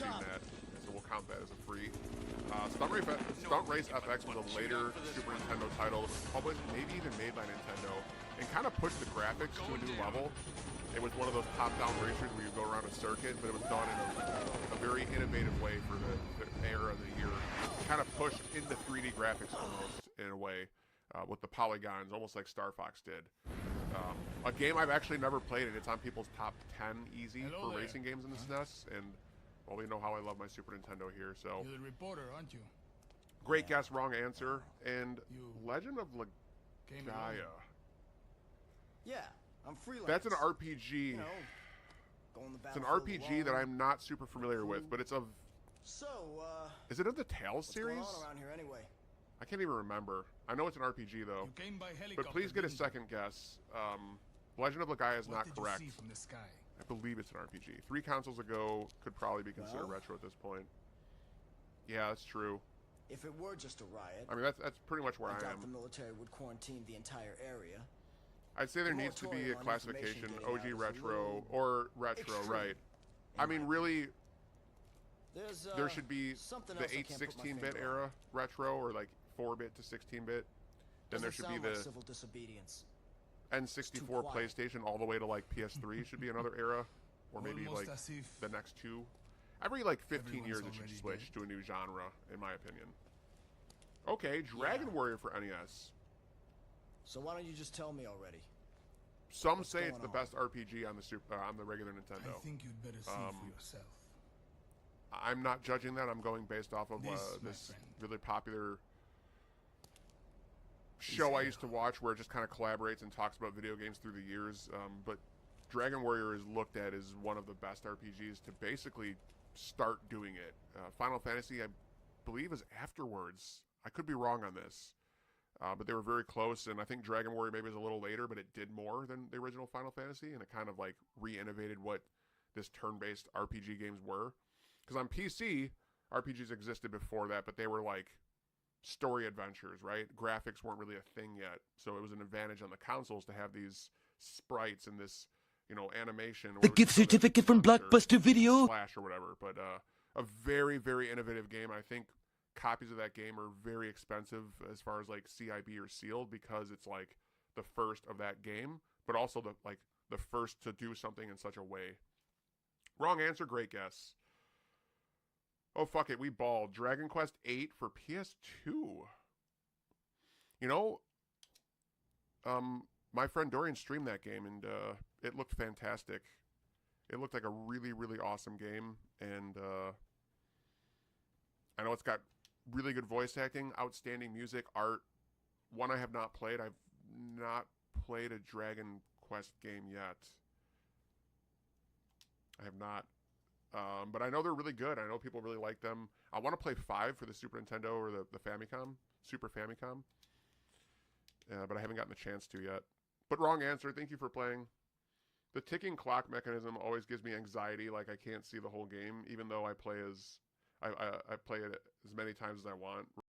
seen that, so we'll count that as a free. Stunt Race FX was a later Super Nintendo title that was published, maybe even made by Nintendo, and kind of pushed the graphics to a new level. It was one of those top-down racers where you go around a circuit, but it was done in a very innovative way for the era of the year. It kind of pushed into 3D graphics almost, in a way, with the polygons, almost like Star Fox did. A game I've actually never played, and it's on people's top 10 easy for racing games in the SNES, and well, we know how I love my Super Nintendo here, so. You're the reporter, aren't you? Great guess, wrong answer. And Legend of Legaia. Yeah, I'm freelance. That's an RPG. You know, it's an RPG that I'm not super familiar with, but it's of. So, is it of the Tales series? What's going on around here anyway? I can't even remember. I know it's an RPG though. You came by but please get a second guess. Legend of Legaia is not correct. See from the sky? I believe it's an RPG. 3 consoles ago could probably be considered retro at this point. Yeah, that's true. If it were just a riot, I mean, that's pretty much where I doubt am. the military would quarantine the entire area. I'd say there needs to be a classification, OG retro or retro, right? I mean, really, there should be the 8-16-bit era retro, or like 4-bit to 16-bit. Then there should be the civil disobedience. N64 PlayStation all the way to like PS3 should be another era, or maybe like the next 2. Every like 15 years it should switch to a new genre, in my opinion. Okay, Dragon Warrior for NES. So why don't you just tell me already? Some say it's the best RPG on the regular Nintendo. I think you'd better see for yourself. I'm not judging that. I'm going based off of this really popular show I used to watch where it just kind of collaborates and talks about video games through the years. But Dragon Warrior is looked at as one of the best RPGs to basically start doing it. Final Fantasy, I believe, is afterwards. I could be wrong on this. But they were very close, and I think Dragon Warrior maybe was a little later, but it did more than the original Final Fantasy, and it kind of like re-innovated what this turn-based RPG games were. Because on PC, RPGs existed before that, but they were like story adventures, right? Graphics weren't really a thing yet, so it was an advantage on the consoles to have these sprites and this, you know, animation. The gift certificate from Blockbuster Video. Flash or whatever, but a very, very innovative game. I think copies of that game are very expensive as far as like CIB or sealed, because it's like the first of that game, but also the first to do something in such a way. Wrong answer, great guess. Oh, fuck it, we balled. Dragon Quest VIII for PS2. You know, my friend Dorian streamed that game, and it looked fantastic. It looked like a really, really awesome game, and I know it's got really good voice acting, outstanding music, art. One I have not played. I've not played a Dragon Quest game yet. I have not. But I know they're really good. I know people really like them. I want to play 5 for the Super Nintendo or the Famicom, Super Famicom. But I haven't gotten the chance to yet. But wrong answer. Thank you for playing. The ticking clock mechanism always gives me anxiety, like I can't see the whole game, even though I play it as many times as I want.